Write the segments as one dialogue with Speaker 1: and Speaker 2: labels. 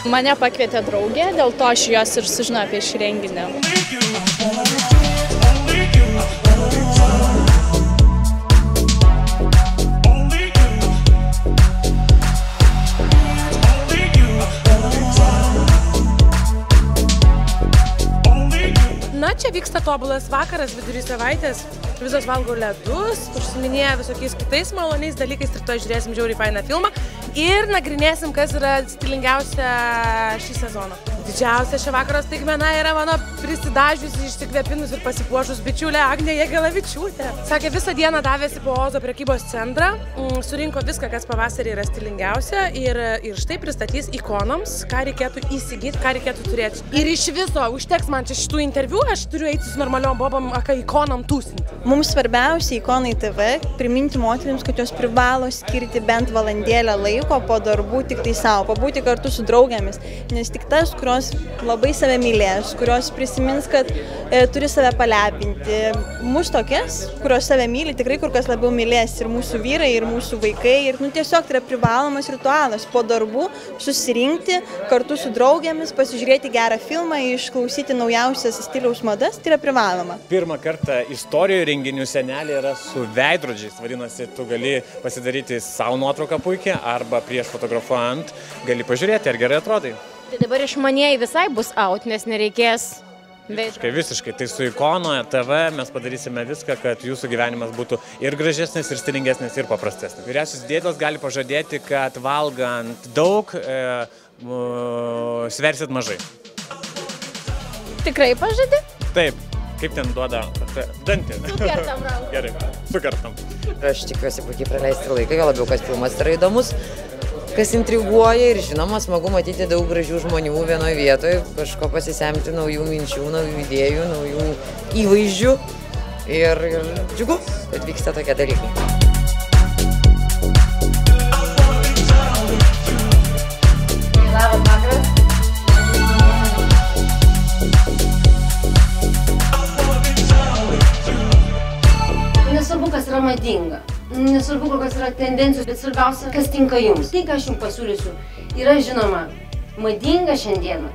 Speaker 1: Mane pakvietė draugė, dėl to aš jos ir sužinojau apie šį renginį.
Speaker 2: Na, čia vyksta tobulas vakaras vidury savaitės. Visos valgo ledus, užsiminėja visokiais kitais maloniais dalykais ir to žiūrėsim žiauriai fainą filmą ir nagrinėsim, kas yra stilingiausia šį sezoną. Didžiausia šio vakaro staigmena yra mano prisidažiusi, išsikvėpinus ir pasipuošus bičiulė Agnė Jagelavičiūtė. Sakė, visą dieną davėsi po Ozo prekybos centrą, surinko viską, kas pavasarį yra stilingiausia ir štai pristatys ikonoms, ką reikėtų įsigyti, ką reikėtų turėti. Ir iš viso užteks man čia šitų interviu, aš turiu eiti su normaliom bobom, ikonom tūsinti.
Speaker 3: Mums svarbiausia Ikonai TV priminti moterims, kad jos privalo skirti bent valandėlę laiko po darbų tik tai savo, pabūti kartu su draugėmis, nes tik tas, kurios labai save mylės, kurios prisimins, kad turi save palepinti. Mūsų tokias, kurios save myli, tikrai kur kas labiau mylės ir mūsų vyrai, ir mūsų vaikai. Ir tiesiog tai yra privalomas ritualas po darbų susirinkti kartu su draugėmis, pasižiūrėti gerą filmą, išklausyti naujausias stiliaus madas, tai yra privaloma.
Speaker 4: Pirmą kartą istorijoje renginių senelė yra su veidrodžiais, vadinasi, tu gali pasidaryti savo nuotrauką puikiai arba prieš fotografuojant gali pažiūrėti, ar gerai atrodai.
Speaker 5: Tai dabar išmanieji visai bus out, nes nereikės veidrodžių.
Speaker 4: Visiškai. Tai su Ikonoje TV mes padarysime viską, kad jūsų gyvenimas būtų ir gražesnis, ir stilingesnis, ir paprastesnis. Vyriausias dėdės gali pažadėti, kad valgant daug sversit mažai.
Speaker 5: Tikrai pažadi?
Speaker 4: Taip. Kaip ten duoda dantį?
Speaker 5: Sukertam ranką.
Speaker 4: Gerai, sukertam.
Speaker 6: Aš tikiuosi puikiai praleisti laiką, jo labiau, kad filmas yra įdomus, kas intriguoja ir žinoma, smagu matyti daug gražių žmonių vienoje vietoje, kažko pasisemti naujų minčių, naujų idėjų, naujų įvaizdžių ir džiugu, kad vyksta tokie dalykai.
Speaker 5: Labas vakaras. Nesvarbu, kas yra madinga, nesvarbu, kokios yra tendencijos, bet svarbiausia, kas tinka jums. Tai, ką aš jums pasiūlysiu, yra žinoma madinga šiandieną,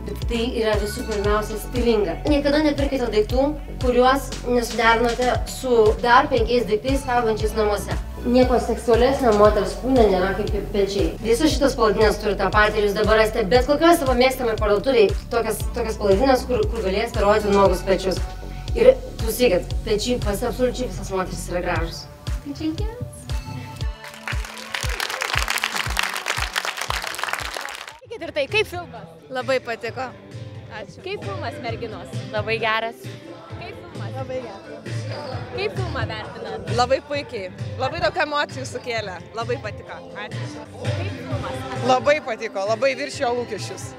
Speaker 5: bet tai yra visų pirmiausia stilinga. Niekada nepirkite daiktų, kuriuos nesuderinote su dar 5 daiktais kabančiais namuose. Nieko seksualesnio moters kūne nėra kaip pečiai. Visos šitos palaidinės turi tą patį ir jūs dabar rasite bet kokioje savo mėgstamai parduotuvėje tokias palaidinės, kur galėsite rodyti nuogus pečius. Ir klausykit, pečiai pas absoliučiai visas moteris yra gražus. Pečiai geras. Ir tai, kaip filmas?
Speaker 1: Labai patiko.
Speaker 5: Ačiū. Kaip filmas, merginos? Labai geras. Kaip filmas?
Speaker 1: Labai geras.
Speaker 5: Kaip filmą vertinat?
Speaker 7: Labai puikiai. Labai daug emocijų sukėlė. Labai patiko. Ačiū.
Speaker 5: Kaip filmas?
Speaker 7: Labai patiko. Labai viršijo lūkesčius.